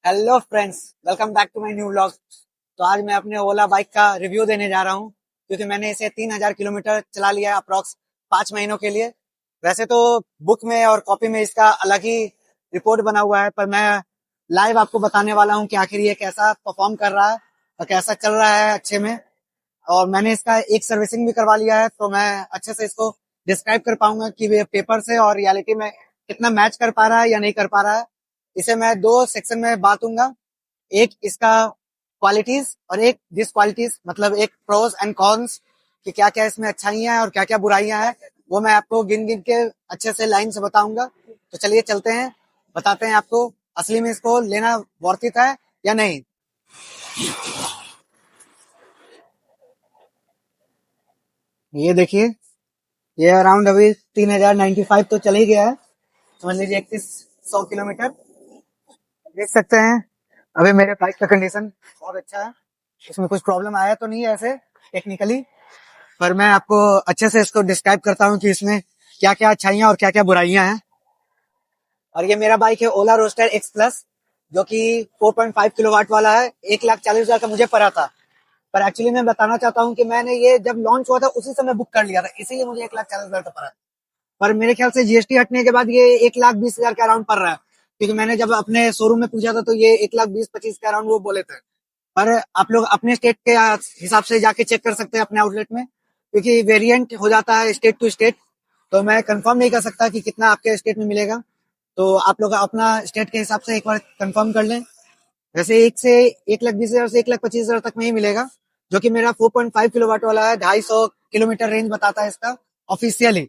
Hello friends, welcome back to my new vlog. तो आज मैं अपने ओला बाइक का रिव्यू देने जा रहा हूँ क्योंकि मैंने इसे 3000 किलोमीटर चला लिया है अप्रॉक्स 5 महीनों के लिए। वैसे तो बुक में और कॉपी में इसका अलग ही रिपोर्ट बना हुआ है, पर मैं लाइव आपको बताने वाला हूँ कि आखिर ये कैसा परफॉर्म कर रहा है और कैसा चल रहा है अच्छे में। और मैंने इसका एक सर्विसिंग भी करवा लिया है, तो मैं अच्छे से इसको डिस्क्राइब कर पाऊंगा कि ये पेपर से और रियलिटी में कितना मैच कर पा रहा है या नहीं कर पा रहा है। इसे मैं दो सेक्शन में बांटूंगा, एक इसका क्वालिटीज और एक डिसक्वालिटीज, मतलब एक प्रोज एंड कॉन्स कि क्या क्या इसमें अच्छाइयां हैं और क्या क्या बुराइयां हैं। वो मैं आपको गिन गिन के अच्छे से लाइन से बताऊंगा। तो चलिए चलते हैं, बताते हैं आपको असली में इसको लेना वर्थ इट है या नहीं। ये देखिए, ये अराउंड अभी 3095 तो चल ही गया है, समझ लीजिए 3100 किलोमीटर। देख सकते हैं अभी मेरे बाइक का कंडीशन बहुत अच्छा है, इसमें कुछ प्रॉब्लम आया तो नहीं है ऐसे टेक्निकली। पर मैं आपको अच्छे से इसको डिस्क्राइब करता हूँ कि इसमें क्या क्या अच्छाइयाँ और क्या क्या बुराइयां हैं। और ये मेरा बाइक है ओला रोस्टर एक्स प्लस, जो कि 4.5 किलोवाट वाला है। 1,40,000 का मुझे पड़ा था, पर एक्चुअली मैं बताना चाहता हूँ कि मैंने ये जब लॉन्च हुआ था उसी समय बुक कर लिया था, इसीलिए मुझे 1,40,000 का पड़ा। पर मेरे ख्याल से जीएसटी हटने के बाद ये 1,20,000 के अराउंड पड़ रहा है, क्योंकि मैंने जब अपने शोरूम में पूछा था तो ये 1,20,25 के अराउंड वो बोले थे। पर आप लोग अपने स्टेट के हिसाब से जाके चेक कर सकते हैं अपने आउटलेट में, क्योंकि वेरिएंट हो जाता है स्टेट टू स्टेट। तो मैं कंफर्म नहीं कर सकता कि कितना आपके स्टेट में मिलेगा, तो आप लोग अपना स्टेट के हिसाब से एक बार कंफर्म कर लें। वैसे 1,20,000 से 1,25,000 तक में ही मिलेगा, जो कि मेरा 4.5 किलोवाट वाला है। 250 किलोमीटर रेंज बताता है इसका ऑफिशियली,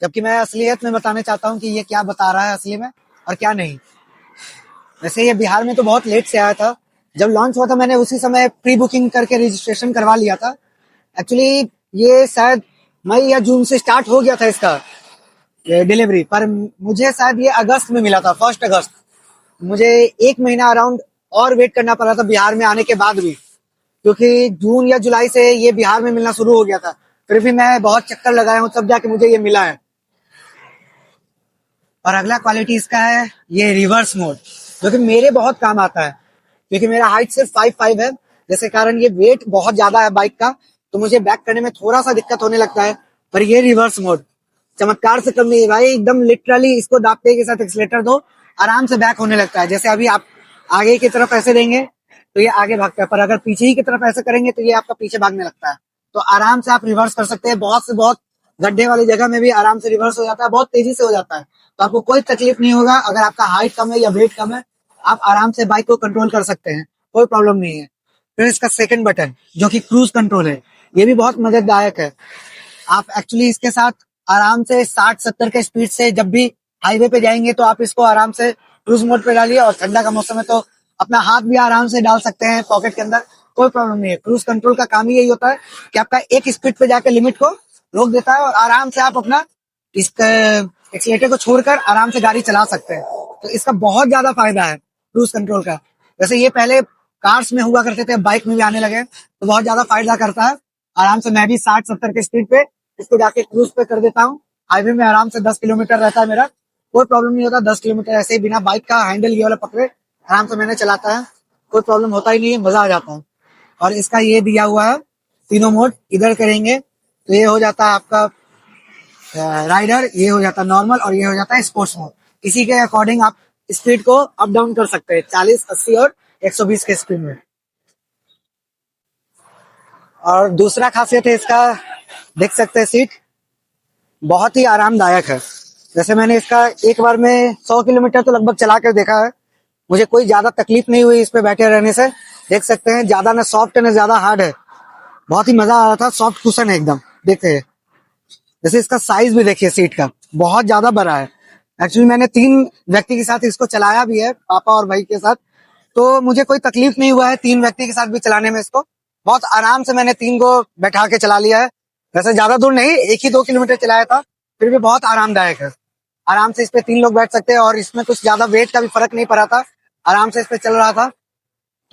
जबकि मैं असलियत में बताने चाहता हूँ कि ये क्या बता रहा है असली में और क्या नहीं। वैसे ये बिहार में तो बहुत लेट से आया था, जब लॉन्च हुआ था मैंने उसी समय प्री बुकिंग करके रजिस्ट्रेशन करवा लिया था। एक्चुअली ये शायद मई या जून से स्टार्ट हो गया था इसका डिलीवरी, पर मुझे शायद ये अगस्त में मिला था, 1 अगस्त। मुझे एक महीना अराउंड और वेट करना पड़ा था बिहार में आने के बाद भी, क्योंकि जून या जुलाई से ये बिहार में मिलना शुरू हो गया था। फिर भी मैं बहुत चक्कर लगाया हूँ तब जाके मुझे ये मिला है। और अगला क्वालिटी इसका है ये रिवर्स मोड, जो कि मेरे बहुत काम आता है, क्योंकि मेरा हाइट सिर्फ 5'5" है, जिसके कारण ये वेट बहुत ज्यादा है बाइक का, तो मुझे बैक करने में थोड़ा सा दिक्कत होने लगता है। पर ये रिवर्स मोड चमत्कार से कम नहीं है भाई, एकदम लिटरली इसको दापते के साथ एक्सीलेटर दो, आराम से बैक होने लगता है। जैसे अभी आप आगे की तरफ ऐसे देंगे तो ये आगे भागता है, पर अगर पीछे ही की तरफ ऐसे करेंगे तो ये आपका पीछे भागने लगता है। तो आराम से आप रिवर्स कर सकते हैं, बहुत से बहुत गड्ढे वाली जगह में भी आराम से रिवर्स हो जाता है, बहुत तेजी से हो जाता है। तो आपको कोई तकलीफ नहीं होगा, अगर आपका हाइट कम है या वेट कम है आप आराम से बाइक को कंट्रोल कर सकते हैं, कोई प्रॉब्लम नहीं है। फिर इसका सेकंड बटन जो कि क्रूज कंट्रोल है, ये भी बहुत मदददायक है। आप एक्चुअली इसके साथ आराम से 60-70 के स्पीड से जब भी हाईवे पे जाएंगे तो आप इसको आराम से क्रूज मोड पे डालिए, और ठंडा का मौसम है तो अपना हाथ भी आराम से डाल सकते हैं पॉकेट के अंदर, कोई प्रॉब्लम नहीं है। क्रूज कंट्रोल का काम ही यही होता है कि आपका एक स्पीड पे जाकर लिमिट को रोक देता है और आराम से आप अपना इस एक्सीलेटर को छोड़कर आराम से गाड़ी चला सकते हैं। तो इसका बहुत ज्यादा फायदा है क्रूज कंट्रोल का। वैसे ये पहले कार्स में हुआ करते थे, बाइक में भी आने लगे, तो बहुत ज्यादा फायदा करता है। आराम से मैं भी 60-70 के स्पीड पे इसको जाके क्रूज पे कर देता हूँ। हाईवे में आराम से 10 किलोमीटर रहता है मेरा, कोई प्रॉब्लम नहीं होता। 10 किलोमीटर ऐसे ही बिना बाइक का हैंडल ये वाला पकड़े आराम से मैंने चलाता है, कोई प्रॉब्लम होता ही नहीं है, मजा आ जाता है। और इसका ये दिया हुआ है तीनों मोड, इधर करेंगे तो ये हो जाता है आपका राइडर, ये हो जाता है नॉर्मल, और ये हो जाता है स्पोर्ट्स मोड। इसी के अकॉर्डिंग आप स्पीड को अप डाउन कर सकते हैं, 40, 80 और 120 के स्पीड में। और दूसरा खासियत है इसका, देख सकते हैं सीट बहुत ही आरामदायक है। जैसे मैंने इसका एक बार में 100 किलोमीटर तो लगभग चला कर देखा है, मुझे कोई ज्यादा तकलीफ नहीं हुई इस पे बैठे रहने से। देख सकते हैं ज्यादा ना सॉफ्ट है ना ज्यादा हार्ड है, बहुत ही मजा आ रहा था। सॉफ्ट कुशन है एकदम, देखते हैं। जैसे इसका साइज भी देखिए सीट का, बहुत ज्यादा बड़ा है। एक्चुअली मैंने 3 व्यक्ति के साथ इसको चलाया भी है, पापा और भाई के साथ, तो मुझे कोई तकलीफ नहीं हुआ है 3 व्यक्ति के साथ भी चलाने में। इसको बहुत आराम से मैंने 3 को बैठा के चला लिया है। वैसे ज्यादा दूर नहीं, 1 ही 2 किलोमीटर चलाया था, फिर भी बहुत आरामदायक है। आराम से इस पे 3 लोग बैठ सकते हैं, और इसमें कुछ ज्यादा वेट का भी फर्क नहीं पड़ा था, आराम से इस पे चल रहा था।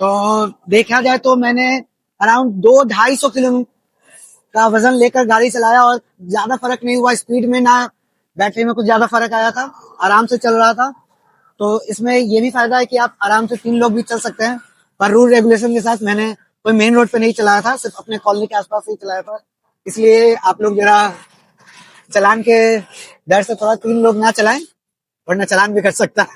तो देखा जाए तो मैंने अराउंड 200-250 किलो का वजन लेकर गाड़ी चलाया, और ज्यादा फर्क नहीं हुआ स्पीड में, ना बैटरी में कुछ ज्यादा फर्क आया था, आराम से चल रहा था। तो इसमें ये भी फायदा है कि आप आराम से 3 लोग भी चल सकते हैं। पर रूल रेगुलेशन के साथ मैंने कोई मेन रोड पे नहीं चलाया था, सिर्फ अपने कॉलोनी के आसपास ही चलाया था। इसलिए आप लोग जरा चलान के डर से थोड़ा 3 लोग ना चलाएं, वरना चलान भी कट सकता है,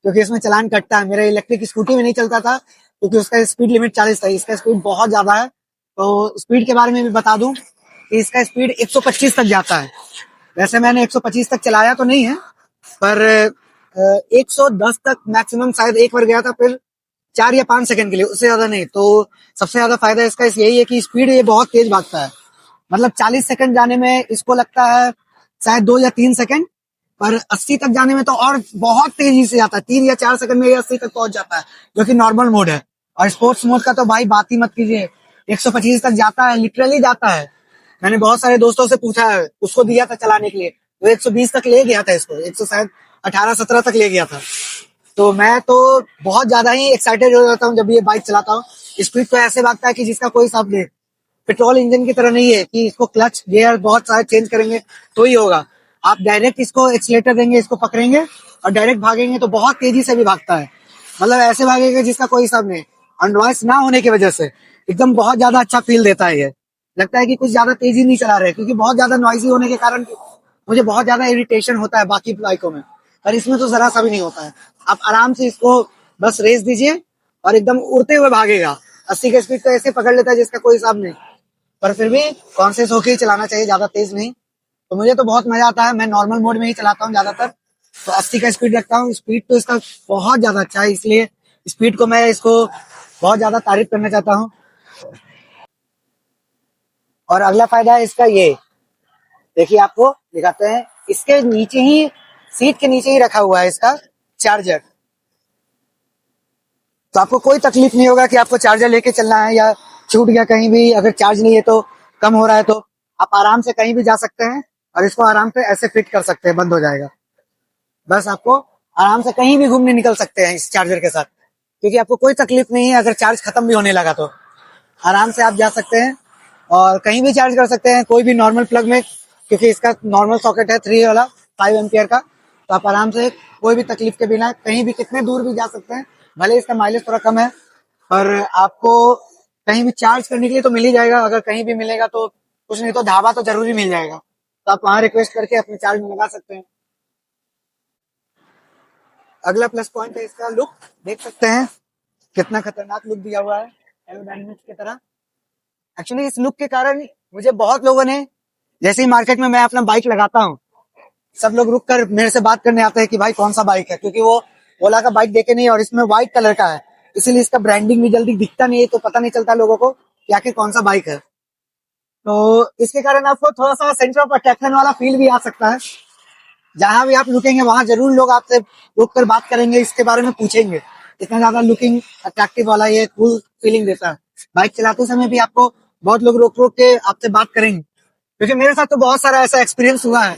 क्योंकि इसमें चलान कटता है। मेरा इलेक्ट्रिक स्कूटी में नहीं चलता था क्योंकि उसका स्पीड लिमिट 40 था, इसका स्पीड बहुत ज्यादा है। तो स्पीड के बारे में भी बता दूं कि इसका स्पीड 125 तक जाता है। वैसे मैंने 125 तक चलाया तो नहीं है, पर 110 तक मैक्सिमम शायद एक बार गया था, फिर 4 या 5 सेकंड के लिए, उससे ज्यादा नहीं। तो सबसे ज्यादा फायदा इसका यही है कि स्पीड ये बहुत तेज भागता है। मतलब 40 सेकंड जाने में इसको लगता है शायद 2 या 3 सेकंड, पर 80 तक जाने में तो और बहुत तेजी से जाता है। 3 या 4 सेकंड में ये 80 तक पहुंच जाता है, जो कि नॉर्मल मोड है। और स्पोर्ट्स मोड का तो भाई बात ही मत कीजिए, 125 तक जाता है, लिटरली जाता है। मैंने बहुत सारे दोस्तों से पूछा है, उसको दिया था चलाने के लिए, वो 120 तक ले गया था, इसको 100 शायद 18-17 तक ले गया था। तो मैं तो बहुत ज्यादा ही एक्साइटेड हो जाता हूँ जब ये बाइक चलाता हूँ। स्पीड तो ऐसे भागता है कि जिसका कोई हिसाब नहीं। पेट्रोल इंजन की तरह नहीं है कि इसको क्लच गियर बहुत सारे चेंज करेंगे तो ही होगा। आप डायरेक्ट इसको एक्सीलेटर देंगे, इसको पकड़ेंगे और डायरेक्ट भागेंगे तो बहुत तेजी से भी भागता है। मतलब ऐसे भागेगा जिसका कोई हिसाब नहीं। और नॉइस ना होने की वजह से एकदम बहुत ज्यादा अच्छा फील देता है। ये लगता है कि कुछ ज्यादा तेजी नहीं चला रहे, क्योंकि बहुत ज्यादा नॉइजी होने के कारण मुझे बहुत ज्यादा इरिटेशन होता है बाकी बाइकों में, पर इसमें तो जरा सा भी नहीं होता है। आप आराम से इसको बस रेस दीजिए और एकदम उड़ते हुए भागेगा। 80 की स्पीड तो ऐसे पकड़ लेता है जिसका कोई हिसाब नहीं। पर फिर भी कॉन्शियस होकर ही चलाना चाहिए, ज्यादा तेज नहीं। तो मुझे तो बहुत मजा आता है, मैं नॉर्मल मोड में ही चलाता हूँ ज्यादातर। तो 80 का स्पीड रखता हूँ। स्पीड तो इसका बहुत ज्यादा अच्छा है, इसलिए स्पीड को मैं इसको बहुत ज्यादा तारीफ करना चाहता हूँ। और अगला फायदा है इसका ये, देखिए आपको दिखाते हैं, इसके नीचे ही, सीट के नीचे ही रखा हुआ है इसका चार्जर। तो आपको कोई तकलीफ नहीं होगा कि आपको चार्जर लेके चलना है या छूट गया कहीं भी, अगर चार्ज नहीं है तो, कम हो रहा है तो आप आराम से कहीं भी जा सकते हैं और इसको आराम से ऐसे फिट कर सकते हैं, बंद हो जाएगा। बस आपको आराम से कहीं भी घूमने निकल सकते हैं इस चार्जर के साथ, क्योंकि आपको कोई तकलीफ नहीं है। अगर चार्ज खत्म भी होने लगा तो आराम से आप जा सकते हैं और कहीं भी चार्ज कर सकते हैं, कोई भी नॉर्मल प्लग में, क्योंकि इसका नॉर्मल सॉकेट है 3 वाला 5 एम्पियर का। तो आप आराम से कोई भी तकलीफ के बिना कहीं भी कितने दूर भी जा सकते हैं। भले इसका माइलेज थोड़ा कम है, पर आपको कहीं भी चार्ज करने के लिए तो मिल ही जाएगा। अगर कहीं भी मिलेगा तो कुछ नहीं तो ढाबा तो जरूरी मिल जाएगा, तो आप वहां रिक्वेस्ट करके अपने चार्ज में लगा सकते हैं। अगला प्लस पॉइंट है इसका लुक। देख सकते हैं कितना खतरनाक लुक दिया हुआ है एरोडायनेमिक्स की तरह। एक्चुअली इस लुक के कारण मुझे बहुत लोगों ने, जैसे ही मार्केट में मैं अपना बाइक लगाता हूँ, सब लोग रुक कर मेरे से बात करने आते हैं कि भाई कौन सा बाइक है, क्योंकि वो ओला का बाइक देखे नहीं और इसमें व्हाइट कलर का है, इसीलिए इसका ब्रांडिंग भी जल्दी दिखता नहीं है, तो पता नहीं चलता लोगों को कि आखिर कौन सा बाइक है। तो इसके कारण आपको थोड़ा सा सेंटर ऑफ अट्रैक्शन वाला फील भी आ सकता है। जहां भी आप रुकेंगे वहां जरूर लोग आपसे रुक कर बात करेंगे, इसके बारे में पूछेंगे। इतना ज्यादा लुकिंग अट्रैक्टिव वाला ये कूल फीलिंग देता है। बाइक चलाते समय भी आपको बहुत लोग रोक रोक के आपसे बात करेंगे, क्योंकि मेरे साथ तो बहुत सारा ऐसा एक्सपीरियंस हुआ है।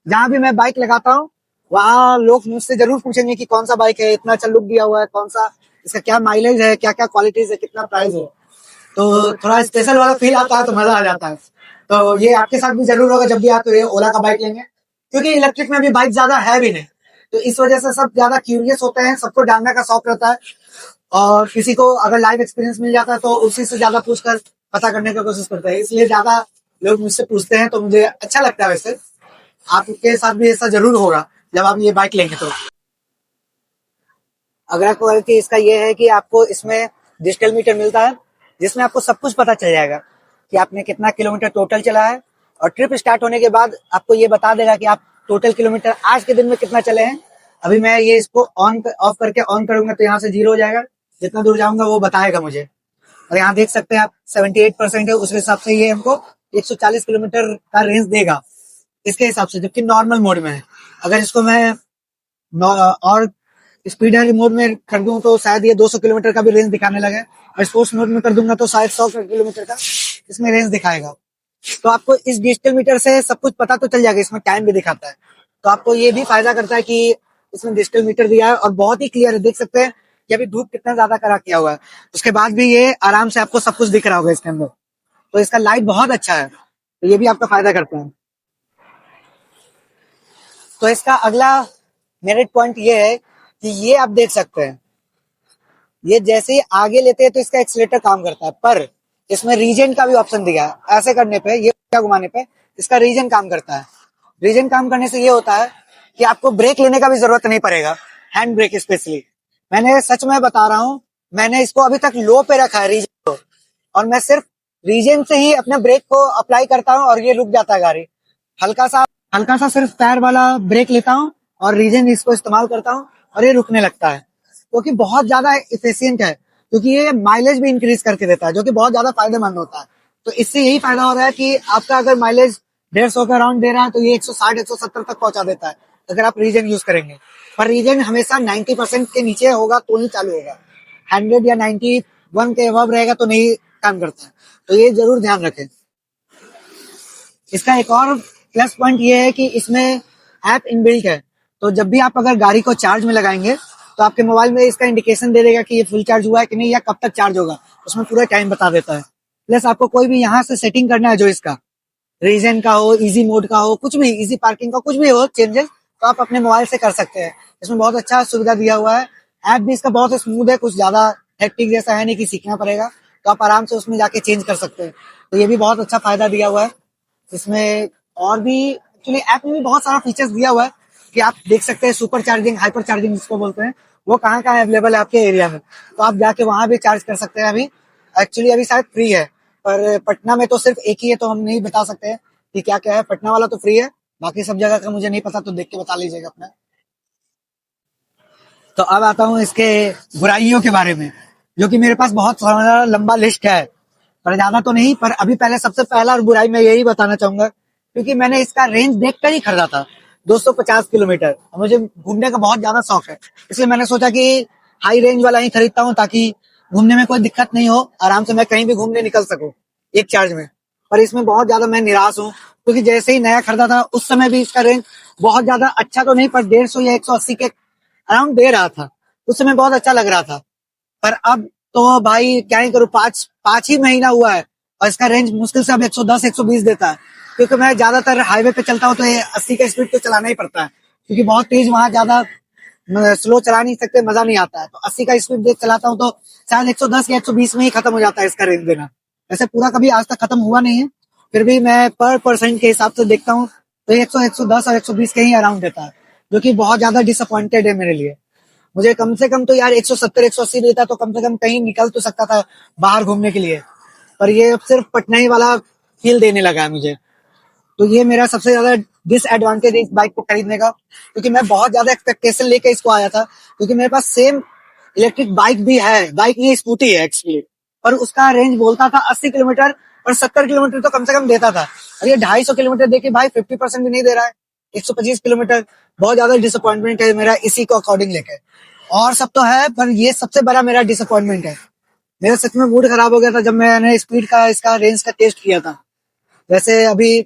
जहां भी मैं बाइक लगाता हूँ वहां लोग मुझसे जरूर पूछेंगे कि कौन सा बाइक है, इतना अच्छा लुक दिया हुआ है, कौन सा, इसका क्या माइलेज है, क्या क्या क्वालिटीज है, कितना प्राइस है। तो थोड़ा स्पेशल वाला फील आता है, तो मजा आ जाता है। तो ये आपके साथ भी जरूर होगा जब भी आप ओला का बाइक लेंगे, क्योंकि इलेक्ट्रिक में भी बाइक ज्यादा है भी नहीं, तो इस वजह से सब ज्यादा क्यूरियस होते हैं, सबको जानने का शौक रहता है। और किसी को अगर लाइव एक्सपीरियंस मिल जाता है तो उसी से ज्यादा पूछकर पता करने की कोशिश करते हैं, इसलिए ज्यादा लोग मुझसे पूछते हैं, तो मुझे अच्छा लगता है। वैसे आपके साथ भी ऐसा जरूर होगा जब आप ये बाइक लेंगे तो। अगला क्वालिटी इसका ये है कि आपको इसमें डिजिटल मीटर मिलता है, जिसमें आपको सब कुछ पता चल जाएगा कि आपने कितना किलोमीटर टोटल चला है। और ट्रिप स्टार्ट होने के बाद आपको ये बता देगा कि आप टोटल किलोमीटर आज के दिन में कितना चले हैं। अभी मैं ये इसको ऑन ऑफ करके ऑन करूंगा तो यहाँ से 0 हो जाएगा, जितना दूर जाऊंगा वो बताएगा मुझे। और यहाँ देख सकते हैं आप 78% है, उस हिसाब से ये हमको 140 किलोमीटर का रेंज देगा इसके हिसाब से, जबकि नॉर्मल मोड में है। अगर इसको मैं और स्पीड मोड में कर दूं तो शायद ये 200 किलोमीटर का भी रेंज दिखाने लगे, और स्पोर्ट्स मोड में कर दूंगा तो शायद 100 किलोमीटर का इसमें रेंज दिखाएगा। तो आपको इस डिजिटल मीटर से सब कुछ पता तो चल जाएगा, इसमें टाइम भी दिखाता है। तो आपको ये भी फायदा करता है कि इसमें डिजिटल मीटर दिया है और बहुत ही क्लियर है। देख सकते हैं कि अभी धूप कितना ज्यादा कड़ा किया हुआ है, उसके बाद भी ये आराम से आपको सब कुछ दिख रहा होगा इसके अंदर। तो इसका लाइट बहुत अच्छा है, तो ये भी आपका फायदा करता है। तो इसका अगला मेरिट पॉइंट ये है कि ये आप देख सकते हैं, ये जैसे ही आगे लेते हैं तो इसका एक्सीलेटर काम करता है, पर इसमें रीजन का भी ऑप्शन दिया है। ऐसे करने पे, ये घुमाने पे इसका रीजन काम करता है। रीजन काम करने से ये होता है कि आपको ब्रेक लेने का भी जरूरत नहीं पड़ेगा, हैंड ब्रेक स्पेशली। मैंने सच में बता रहा हूँ, मैंने इसको अभी तक लो पे रखा है रीजन को, और मैं सिर्फ रीजन से ही अपने ब्रेक को अप्लाई करता हूँ और ये रुक जाता है गाड़ी। हल्का सा हल्का सा सिर्फ टायर वाला ब्रेक लेता हूँ और रीजन इसको इस्तेमाल करता हूँ और ये रुकने लगता है, क्योंकि बहुत ज्यादा इफिशियंट है, क्योंकि ये माइलेज भी इंक्रीज करके देता है, जो कि बहुत ज्यादा फायदेमंद होता है। तो इससे यही फायदा हो रहा है कि आपका अगर माइलेज 150 के अराउंड दे रहा है तो ये 160 170 तक पहुंचा देता है अगर आप रीजन यूज करेंगे। पर रीजन हमेशा 90% के नीचे होगा तो ही चालू होगा, 100 या 91 के अबव रहेगा तो नहीं काम करता है। तो ये जरूर ध्यान रखें। इसका एक और प्लस पॉइंट ये है कि इसमें ऐप इनबिल्ट है, तो जब भी आप अगर गाड़ी को चार्ज में लगाएंगे तो आपके मोबाइल में इसका इंडिकेशन दे देगा कि ये फुल चार्ज हुआ है कि नहीं, या कब तक चार्ज होगा, उसमें पूरा टाइम बता देता है। प्लस आपको कोई भी यहाँ से सेटिंग करना है, जो इसका रीजन का हो, इजी मोड का हो, कुछ भी, इजी पार्किंग का कुछ भी हो चेंजेस, तो आप अपने मोबाइल से कर सकते हैं। इसमें बहुत अच्छा सुविधा दिया हुआ है। ऐप भी इसका बहुत स्मूथ है, कुछ ज्यादा हेक्टिक जैसा है नहीं कि सीखना पड़ेगा, तो आप आराम से उसमें जाके चेंज कर सकते हैं। तो ये भी बहुत अच्छा फायदा दिया हुआ है इसमें। और भी एक्चुअली ऐप में भी बहुत सारा फीचर्स दिया हुआ है कि आप देख सकते हैं सुपर चार्जिंग, हाइपर चार्जिंग जिसको बोलते हैं, वो कहाँ कहाँ अवेलेबल है आपके एरिया में, तो आप जाके वहां भी चार्ज कर सकते हैं। अभी एक्चुअली अभी शायद फ्री है, पर पटना में तो सिर्फ एक ही है, तो हम नहीं बता सकते हैं कि क्या क्या है। पटना वाला तो फ्री है, बाकी सब जगह का मुझे नहीं पता, तो देख के बता लीजिएगा अपना। तो अब आता हूँ इसके बुराइयों के बारे में, जो कि मेरे पास बहुत सारा लंबा लिस्ट है, पर ज्यादा तो नहीं। पर अभी पहले सबसे पहला बुराई मैं यही बताना चाहूंगा, क्योंकि मैंने इसका रेंज देखकर ही खरीदा था 250 किलोमीटर। मुझे घूमने का बहुत ज्यादा शौक है, इसलिए मैंने सोचा कि हाई रेंज वाला ही खरीदता हूँ, ताकि घूमने में कोई दिक्कत नहीं हो, आराम से मैं कहीं भी घूमने निकल सकूं एक चार्ज में। पर इसमें बहुत ज्यादा मैं निराश हूँ, क्योंकि जैसे ही नया खरीदा था उस समय भी इसका रेंज बहुत ज्यादा अच्छा तो नहीं, पर 150 या 180 के अराउंड दे रहा था। उस समय बहुत अच्छा लग रहा था। पर अब तो भाई क्या ही करूं, पांच पांच ही महीना हुआ है और इसका रेंज मुश्किल से अब 110 120 देता है, क्योंकि मैं ज्यादातर हाईवे पे चलता हूँ तो ये 80 का स्पीड तो चलाना ही पड़ता है, क्योंकि बहुत तेज वहां ज्यादा स्लो चला नहीं सकते, मजा नहीं आता है। तो 80 का स्पीड देख चलाता हूँ तो शायद 110 या 120 में ही खत्म हो जाता है इसका रेंज देना। वैसे पूरा कभी आज तक खत्म हुआ नहीं है, फिर भी मैं पर परसेंट के हिसाब से देखता हूँ तो 100 110 और 120 के ही अराउंड देता है, जो कि बहुत ज्यादा डिसअपॉइंटेड है मेरे लिए। मुझे कम से कम तो यार 170 180 देता तो कम से कम कहीं निकल तो सकता था बाहर घूमने के लिए, पर ये अब सिर्फ पटना ही वाला फील देने लगा है मुझे। तो ये मेरा सबसे ज्यादा डिसएडवांटेज है इस बाइक को खरीदने का, क्योंकि मैं बहुत ज्यादा एक्सपेक्टेशन लेके इसको आया था, क्योंकि मेरे पास सेम इलेक्ट्रिक बाइक भी है, बाइक नहीं स्कूटी है एक्चुअली, पर उसका रेंज बोलता था 80 किलोमीटर और 70 किलोमीटर तो कम से कम देता था, और ये 250 किलोमीटर देके भाई 50% भी नहीं दे रहा है, 125 किलोमीटर। बहुत ज्यादा डिसअपॉइंटमेंट है मेरा इसी को अकॉर्डिंग लेके। और सब तो है, पर ये सबसे बड़ा मेरा डिसअपॉइंटमेंट है। मेरा सच में मूड खराब हो गया था जब मैंने स्पीड का, इसका रेंज का टेस्ट किया था। वैसे अभी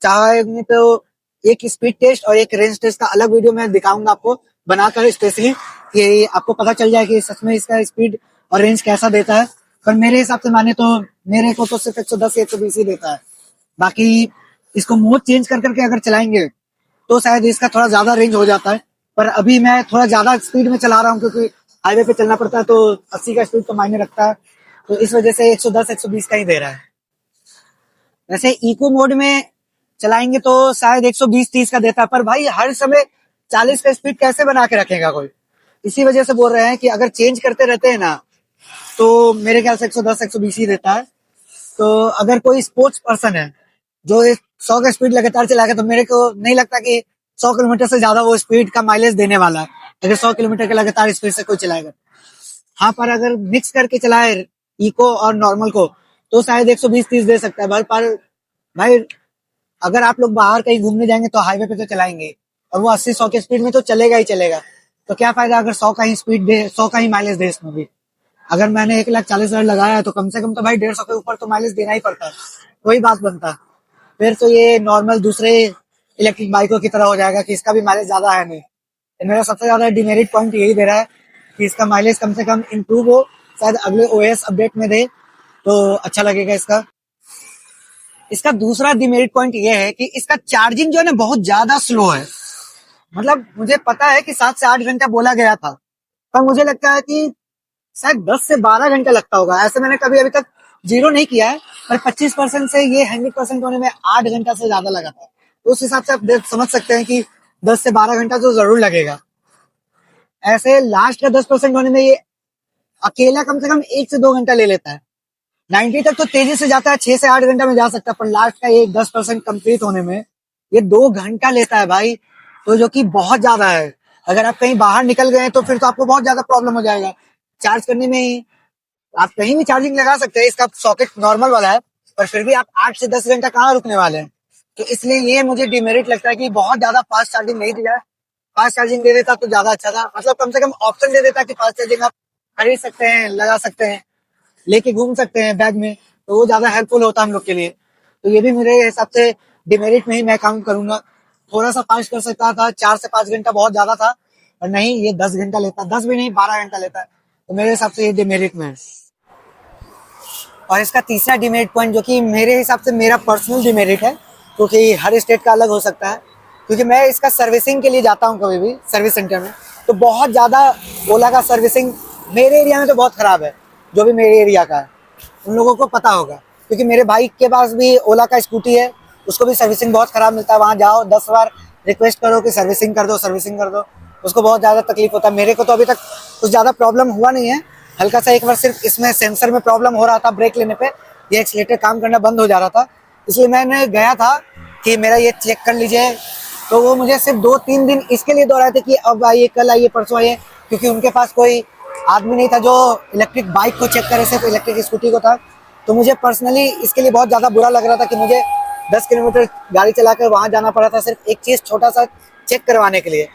चाहे तो एक स्पीड टेस्ट और एक रेंज टेस्ट का अलग वीडियो मैं दिखाऊंगा आपको बनाकर स्पेशली, कि आपको पता चल जाए कि सच में इसका स्पीड और रेंज कैसा देता है। पर मेरे हिसाब से माने तो मेरे को तो सिर्फ 110 120 ही देता है। बाकी इसको मोड चेंज कर करके अगर चलाएंगे तो शायद इसका थोड़ा ज्यादा रेंज हो जाता है, पर अभी मैं थोड़ा ज्यादा स्पीड में चला रहा हूँ, क्योंकि हाईवे पे चलना पड़ता है, तो 80 का स्पीड तो मायने रखता है, तो इस वजह से 110 120 का ही दे रहा है। वैसे इको मोड में चलाएंगे तो शायद 120 30 का देता है, पर भाई हर समय 40 का स्पीड कैसे बना के रखेगा कोई। इसी वजह से बोल रहे हैं कि अगर चेंज करते रहते हैं ना, तो मेरे ख्याल से 110 120 ही देता है। तो अगर कोई स्पोर्ट्स पर्सन है जो 100 का स्पीड लगातार चलाएगा, तो मेरे को नहीं लगता कि 100 किलोमीटर से ज्यादा वो स्पीड का माइलेज देने वाला है, अगर 100 किलोमीटर के लगातार स्पीड से कोई चलाएगा। हाँ, पर अगर मिक्स करके चलाए इको और नॉर्मल को, तो शायद 120 30 दे सकता है। पर भाई अगर आप लोग बाहर कहीं घूमने जाएंगे तो हाईवे पे तो चलाएंगे, और वो 80 100 के स्पीड में तो चलेगा ही चलेगा। तो क्या फायदा अगर 100 का ही स्पीड दे, 100 का ही माइलेज दे इसमें भी। अगर मैंने 1,40,000 लगाया है तो कम से कम तो भाई 150 के ऊपर तो माइलेज देना ही पड़ता है, वही बात बनता है। फिर तो ये नॉर्मल दूसरे इलेक्ट्रिक बाइकों की तरह हो जाएगा कि इसका भी माइलेज ज्यादा है नहीं। तो मेरा सबसे ज्यादा डिमेरिट पॉइंट यही दे रहा है कि इसका माइलेज कम से कम इम्प्रूव हो, शायद अगले ओएस अपडेट में दे तो अच्छा लगेगा इसका। इसका दूसरा डिमेरिट पॉइंट ये है कि इसका चार्जिंग जो है ना बहुत ज्यादा स्लो है। मतलब मुझे पता है कि 7 से 8 घंटा बोला गया था, पर मुझे लगता है कि शायद 10 से 12 घंटा लगता होगा। ऐसे मैंने कभी अभी तक जीरो नहीं किया है, पर 25% से ये 100% होने में 8 घंटा से ज्यादा लगा था। तो उस हिसाब से आप समझ सकते हैं कि 10 से 12 घंटा तो जरूर लगेगा। ऐसे लास्ट का 10% होने में ये अकेला कम से कम 1 से 2 घंटा ले लेता है। 90 तक तो तेजी से जाता है, 6 से 8 घंटा में जा सकता है, पर लास्ट का ये 10% कंप्लीट होने में ये 2 घंटा लेता है भाई। तो जो कि बहुत ज्यादा है। अगर आप कहीं बाहर निकल गए तो फिर तो आपको बहुत ज्यादा प्रॉब्लम हो जाएगा चार्ज करने में ही। आप कहीं भी चार्जिंग लगा सकते हैं, इसका सॉकेट नॉर्मल वाला है, पर फिर भी आप 8 से 10 घंटा कहाँ रुकने वाले हैं। तो इसलिए ये मुझे डिमेरिट लगता है कि बहुत ज्यादा फास्ट चार्जिंग नहीं दिया है। फास्ट चार्जिंग दे देता तो ज्यादा अच्छा था, मतलब कम से कम ऑप्शन दे देता कि फास्ट चार्जिंग आप खरीद सकते हैं, लगा सकते हैं, लेके घूम सकते हैं बैग में, तो वो ज्यादा हेल्पफुल होता हम लोग के लिए। तो ये भी मेरे हिसाब से डिमेरिट में ही मैं काउंट करूंगा। थोड़ा सा फास्ट कर सकता था, 4 से 5 घंटा बहुत ज्यादा था, और नहीं ये 10 घंटा लेता, 10 भी नहीं 12 घंटा लेता है। तो मेरे हिसाब से ये डिमेरिट में है। और इसका तीसरा डिमेरिट पॉइंट जो कि मेरे हिसाब से मेरा पर्सनल डिमेरिट है, क्योंकि हर स्टेट का अलग हो सकता है, क्योंकि मैं इसका सर्विसिंग के लिए जाता हूँ कभी भी सर्विस सेंटर में, तो बहुत ज़्यादा ओला का सर्विसिंग मेरे एरिया में तो बहुत ख़राब है। जो भी मेरे एरिया का है उन लोगों को पता होगा, क्योंकि मेरे भाई के पास भी ओला का स्कूटी है, उसको भी सर्विसिंग बहुत ख़राब मिलता है। वहाँ जाओ 10 बार रिक्वेस्ट करो कि सर्विसिंग कर दो, सर्विसिंग कर दो, उसको बहुत ज़्यादा तकलीफ होता है। मेरे को तो अभी तक कुछ ज़्यादा प्रॉब्लम हुआ नहीं है, हल्का सा एक बार सिर्फ इसमें सेंसर में प्रॉब्लम हो रहा था, ब्रेक लेने पे ये एक्सीलेटर काम करना बंद हो जा रहा था, इसलिए मैंने गया था कि मेरा ये चेक कर लीजिए। तो वो मुझे सिर्फ 2-3 दिन इसके लिए दोहराए थे कि अब आइए, कल आइए, परसों आइए, क्योंकि उनके पास कोई आदमी नहीं था जो इलेक्ट्रिक बाइक को चेक करे, सिर्फ इलेक्ट्रिक स्कूटी को था। तो मुझे पर्सनली इसके लिए बहुत ज़्यादा बुरा लग रहा था कि मुझे 10 किलोमीटर गाड़ी चलाकर वहाँ जाना पड़ा था सिर्फ एक चीज़ छोटा सा चेक करवाने के लिए।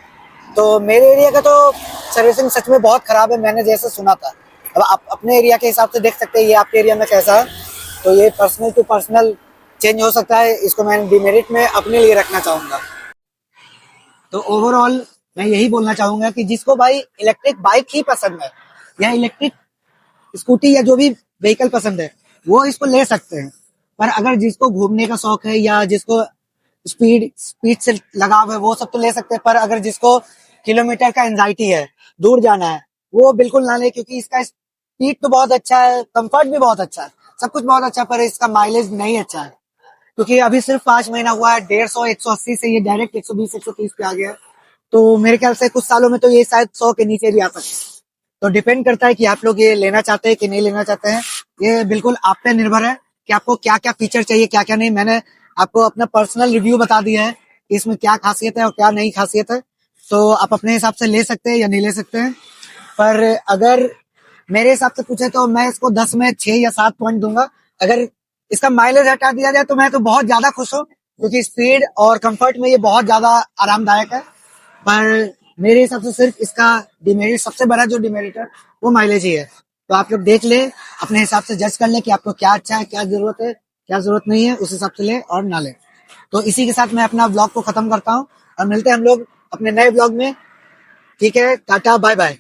तो मेरे एरिया का तो सर्विसिंग सच में बहुत ख़राब है, मैंने जैसे सुना था। अब आप अपने एरिया के हिसाब से देख सकते हैं ये आपके एरिया में कैसा है। तो ये पर्सनल टू पर्सनल चेंज हो सकता है, इसको मैं डिमेरिट में अपने लिए रखना चाहूँगा। तो ओवरऑल मैं यही बोलना चाहूंगा कि जिसको भाई इलेक्ट्रिक बाइक ही पसंद है या इलेक्ट्रिक स्कूटी या जो भी व्हीकल पसंद है, वो इसको ले सकते हैं। पर अगर जिसको घूमने का शौक है या जिसको स्पीड स्पीड से लगाव है, वो सब तो ले सकते हैं। पर अगर जिसको किलोमीटर का एंजाइटी है, दूर जाना है, वो बिल्कुल ना ले, क्योंकि इसका स्पीड तो बहुत अच्छा है, कंफर्ट भी बहुत अच्छा है, सब कुछ बहुत अच्छा है, पर इसका माइलेज नहीं अच्छा है। क्योंकि अभी सिर्फ 5 महीना हुआ है, 150 180 से ये डायरेक्ट 120 130 पे आ गया है। तो मेरे ख्याल से कुछ सालों में तो ये शायद 100 के नीचे भी आ सकता है। तो डिपेंड करता है कि आप लोग ये लेना चाहते हैं कि नहीं लेना चाहते हैं। ये बिल्कुल आप पे निर्भर है कि आपको क्या क्या फीचर चाहिए, क्या क्या नहीं। मैंने आपको अपना पर्सनल रिव्यू बता दिया है कि इसमें क्या खासियत है और क्या नहीं खासियत है। तो आप अपने हिसाब से ले सकते हैं या नहीं ले सकते हैं। पर अगर मेरे हिसाब से पूछे तो मैं इसको 10 में 6 या 7 पॉइंट दूंगा। अगर इसका माइलेज हटा दिया जाए तो मैं तो बहुत ज्यादा खुश हूँ, क्योंकि स्पीड और कंफर्ट में ये बहुत ज्यादा आरामदायक है। पर मेरे हिसाब से सिर्फ इसका डिमेरिट, सबसे बड़ा जो डिमेरिट है, वो माइलेज ही है। तो आप लोग देख ले, अपने हिसाब से जज कर ले कि आपको क्या अच्छा है, क्या जरूरत है, क्या जरूरत नहीं है, उस हिसाब से ले और ना ले। तो इसी के साथ मैं अपना ब्लॉग को खत्म करता हूँ और मिलते हैं हम लोग अपने नए ब्लॉग में। ठीक है, टाटा बाय बाय।